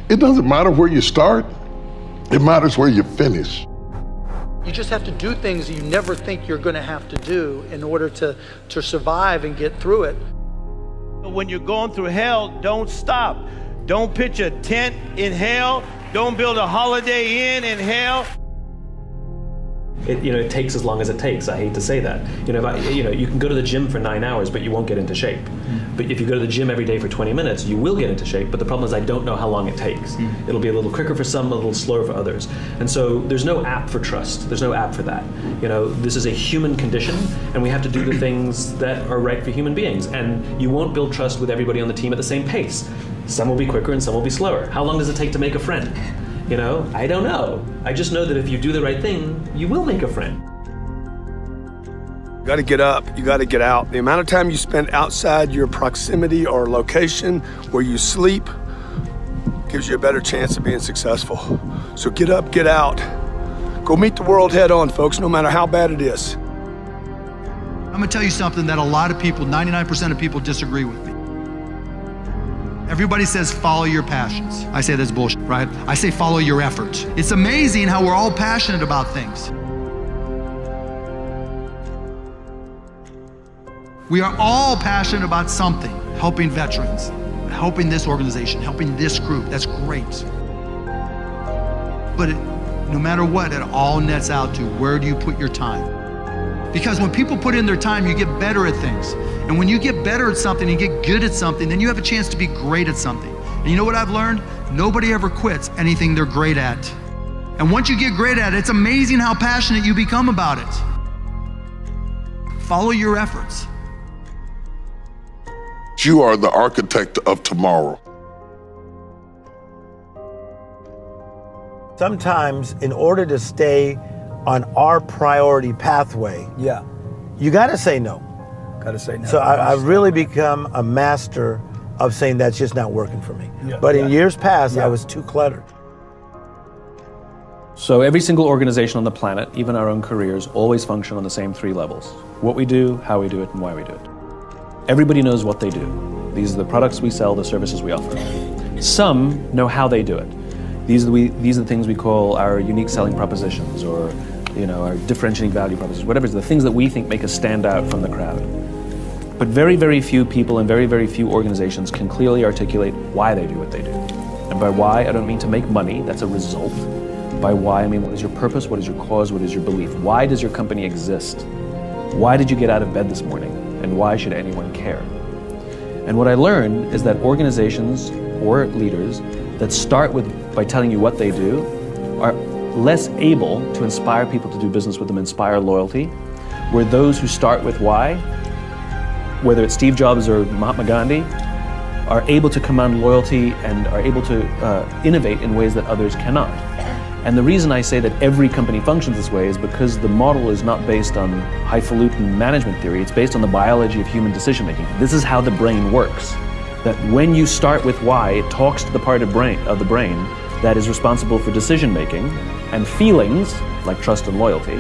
It doesn't matter where you start, it matters where you finish. You just have to do things you never think you're going to have to do in order to survive and get through it. When you're going through hell, don't stop. Don't pitch a tent in hell. Don't build a Holiday Inn in hell. It takes as long as it takes. I hate to say that. You can go to the gym for 9 hours, but you won't get into shape. But if you go to the gym every day for 20 minutes, you will get into shape. But the problem is I don't know how long it takes. It'll be a little quicker for some, a little slower for others. And so there's no app for trust. There's no app for that. This is a human condition, and we have to do the things that are right for human beings. And you won't build trust with everybody on the team at the same pace. Some will be quicker and some will be slower. How long does it take to make a friend? I don't know. I just know that if you do the right thing, you will make a friend. You gotta get up, you gotta get out. The amount of time you spend outside your proximity or location where you sleep gives you a better chance of being successful. So get up, get out. Go meet the world head on, folks, no matter how bad it is. I'm gonna tell you something that a lot of people, 99% of people disagree with me. Everybody says follow your passions. I say that's bullshit, right? I say follow your efforts. It's amazing how we're all passionate about things. We are all passionate about something. Helping veterans, helping this organization, helping this group, that's great. But no matter what, it all nets out to where do you put your time? Because when people put in their time, you get better at things. And when you get better at something and get good at something, then you have a chance to be great at something. And you know what I've learned? Nobody ever quits anything they're great at. And once you get great at it, it's amazing how passionate you become about it. Follow your efforts. You are the architect of tomorrow. Sometimes, in order to stay on our priority pathway, you gotta say no. Gotta say no. So I've really become a master of saying that's just not working for me. But in years past, I was too cluttered. So every single organization on the planet, even our own careers, always function on the same 3 levels. What we do, how we do it, and why we do it. Everybody knows what they do. These are the products we sell, the services we offer. Some know how they do it. These are the things we call our unique selling propositions, or our differentiating value propositions, whatever it is, the things that we think make us stand out from the crowd. But very, very few people and very, very few organizations can clearly articulate why they do what they do. And by why, I don't mean to make money, that's a result. By why, I mean what is your purpose, what is your cause, what is your belief? Why does your company exist? Why did you get out of bed this morning? And why should anyone care? And what I learned is that organizations or leaders that start by telling you what they do are less able to inspire people to do business with them, inspire loyalty, where those who start with why, whether it's Steve Jobs or Mahatma Gandhi, are able to command loyalty and are able to innovate in ways that others cannot. And the reason I say that every company functions this way is because the model is not based on highfalutin management theory, it's based on the biology of human decision making. This is how the brain works. That when you start with why, it talks to the part of the brain that is responsible for decision making and feelings, like trust and loyalty,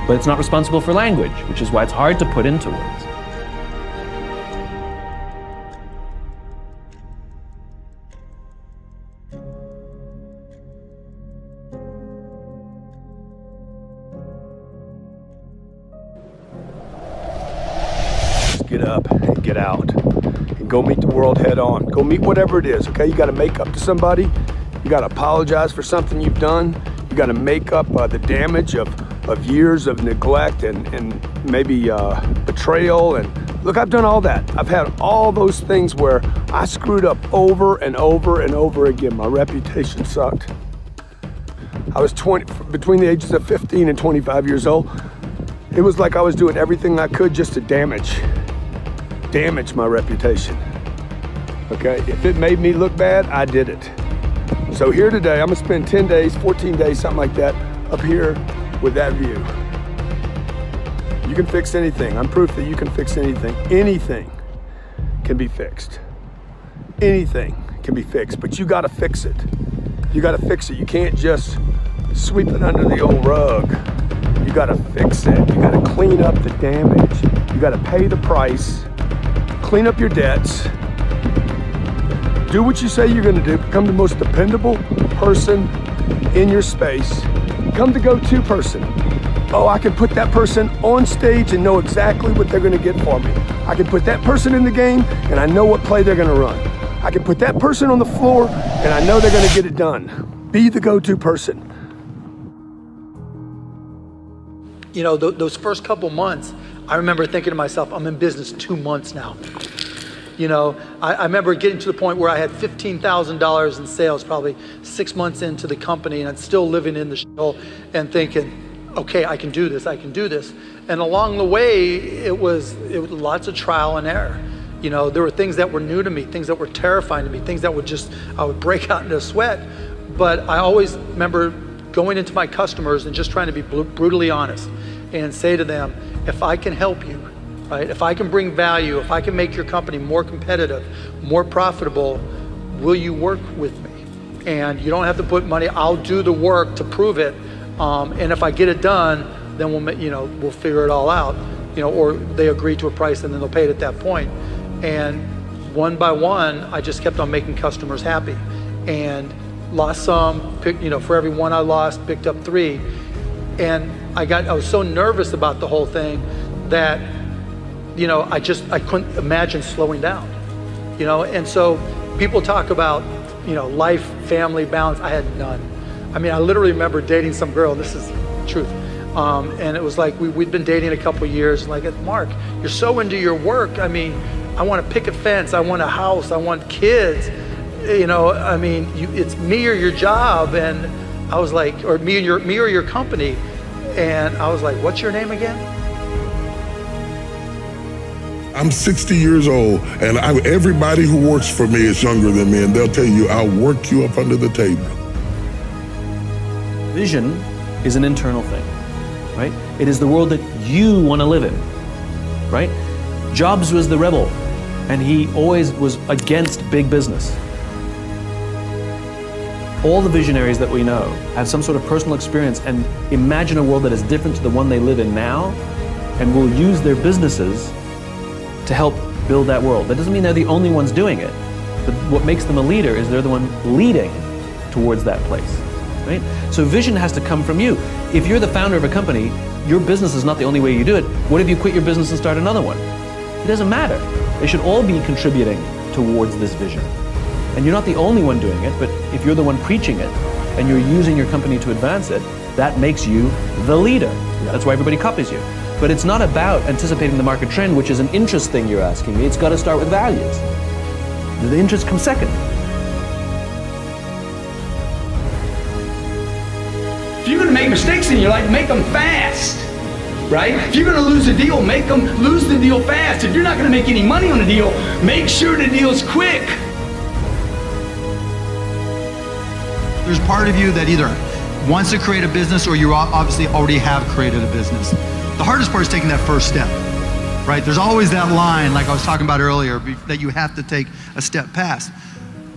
but it's not responsible for language, which is why it's hard to put into words. Get up and get out and go meet the world head on. Go meet whatever it is, okay? You gotta make up to somebody. You gotta apologize for something you've done. You gotta make up the damage of years of neglect and maybe betrayal. And look, I've done all that. I've had all those things where I screwed up over and over and over again. My reputation sucked. I was between the ages of 15 and 25 years old. It was like I was doing everything I could just to damage my reputation. Okay, if it made me look bad, I did it. So here today, I'm gonna spend 10 days, 14 days, something like that, up here with that view. You can fix anything. I'm proof that you can fix anything. Anything can be fixed. Anything can be fixed, but you gotta fix it. You gotta fix it. You can't just sweep it under the old rug. You gotta fix it. You gotta clean up the damage. You gotta pay the price, clean up your debts, Do what you say you're gonna do. Become the most dependable person in your space. Become the go-to person. Oh, I can put that person on stage and know exactly what they're gonna get for me. I can put that person in the game and I know what play they're gonna run. I can put that person on the floor and I know they're gonna get it done. Be the go-to person. You know, those first couple months, I remember thinking to myself, I'm in business 2 months now. You know, I remember getting to the point where I had $15,000 in sales, probably 6 months into the company, and I'm still living in the shithole and thinking, okay, I can do this, I can do this. And along the way, it was lots of trial and error. You know, there were things that were new to me, things that were terrifying to me, things that I would break out into a sweat. But I always remember going into my customers and just trying to be brutally honest and say to them, if I can help you, right? If I can bring value, if I can make your company more competitive, more profitable, will you work with me? And you don't have to put money, I'll do the work to prove it. And if I get it done, then we'll figure it all out, or they agree to a price and then they'll pay it at that point. And one by one, I just kept on making customers happy and lost some, for every one I lost, picked up 3. And I was so nervous about the whole thing that, I couldn't imagine slowing down, and so people talk about, life, family balance. I had none. I mean, I literally remember dating some girl, and this is the truth. And it was like, we'd been dating a couple years, and like, Mark, you're so into your work. I mean, I want to pick a fence, I want a house, I want kids, I mean, it's me or your job. And I was like, or me or your company. And I was like, what's your name again? I'm 60 years old, and everybody who works for me is younger than me, and they'll tell you, I'll work you up under the table. Vision is an internal thing, right? It is the world that you want to live in, right? Jobs was the rebel, and he always was against big business. All the visionaries that we know have some sort of personal experience and imagine a world that is different to the one they live in now, and will use their businesses to help build that world. That doesn't mean they're the only ones doing it, but what makes them a leader is they're the one leading towards that place, right? So vision has to come from you. If you're the founder of a company, your business is not the only way you do it. What if you quit your business and start another one? It doesn't matter. They should all be contributing towards this vision. And you're not the only one doing it, but if you're the one preaching it and you're using your company to advance it, that makes you the leader. That's why everybody copies you. But it's not about anticipating the market trend, which is an interest thing you're asking me. It's got to start with values. The interest comes second. If you're going to make mistakes in your life, make them fast, right? If you're going to lose a deal, make them lose the deal fast. If you're not going to make any money on a deal, make sure the deal's quick. There's part of you that either wants to create a business or you obviously already have created a business. The hardest part is taking that first step, right? There's always that line, like I was talking about earlier, that you have to take a step past.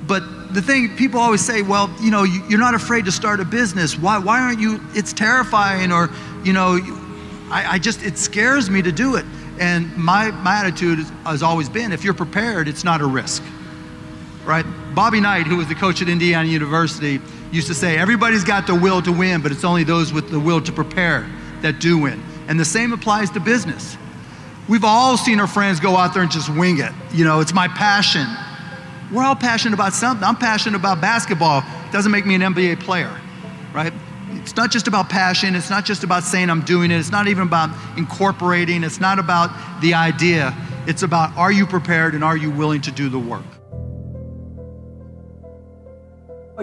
But the thing, people always say, well, you're not afraid to start a business. Why aren't you? It's terrifying, or, it scares me to do it. And my attitude has always been, if you're prepared, it's not a risk, right? Bobby Knight, who was the coach at Indiana University, used to say, everybody's got the will to win, but it's only those with the will to prepare that do win. And the same applies to business. We've all seen our friends go out there and just wing it. It's my passion. We're all passionate about something. I'm passionate about basketball. It doesn't make me an NBA player, right? It's not just about passion. It's not just about saying I'm doing it. It's not even about incorporating. It's not about the idea. It's about, are you prepared and are you willing to do the work?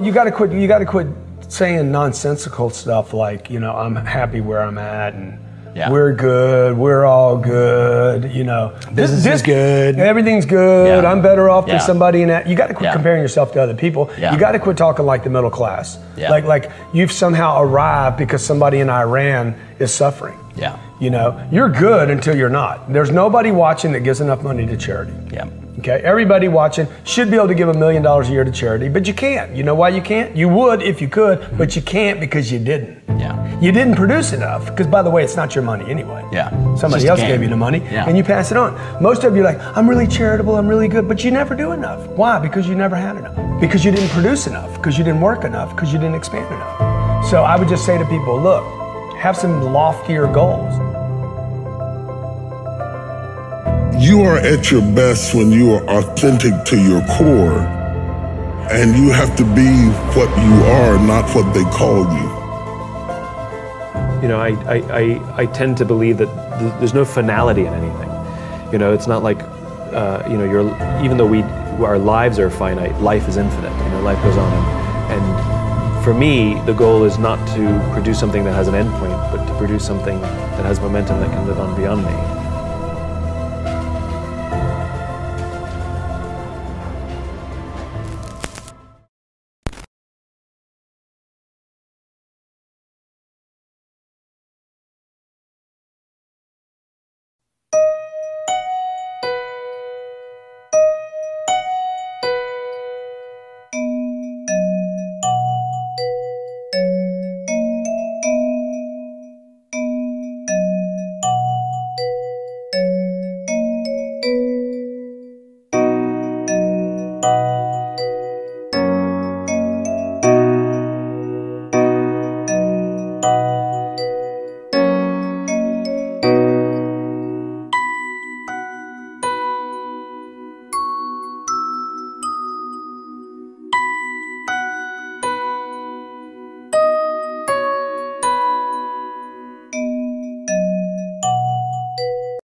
You got to quit saying nonsensical stuff like, I'm happy where I'm at and we're good, we're all good, business is good, everything's good, I'm better off than somebody in that. You got to quit comparing yourself to other people. You got to quit talking like the middle class. Like you've somehow arrived because somebody in Iran is suffering. You're good until you're not. There's nobody watching that gives enough money to charity. Okay, everybody watching should be able to give $1 million a year to charity, but you can't. You know why you can't? You would if you could, but you can't because you didn't. Yeah. You didn't produce enough, because by the way, it's not your money anyway. Yeah. Somebody else gave you the money, and you pass it on. Most of you are like, I'm really charitable, I'm really good, but you never do enough. Why? Because you never had enough. Because you didn't produce enough, because you didn't work enough, because you didn't expand enough. So I would just say to people, look, have some loftier goals. You are at your best when you are authentic to your core, and you have to be what you are, not what they call you. You know, I tend to believe that there's no finality in anything. You know, it's not like, you know, even though our lives are finite, life is infinite. You know, life goes on, and for me, the goal is not to produce something that has an endpoint, but to produce something that has momentum that can live on beyond me.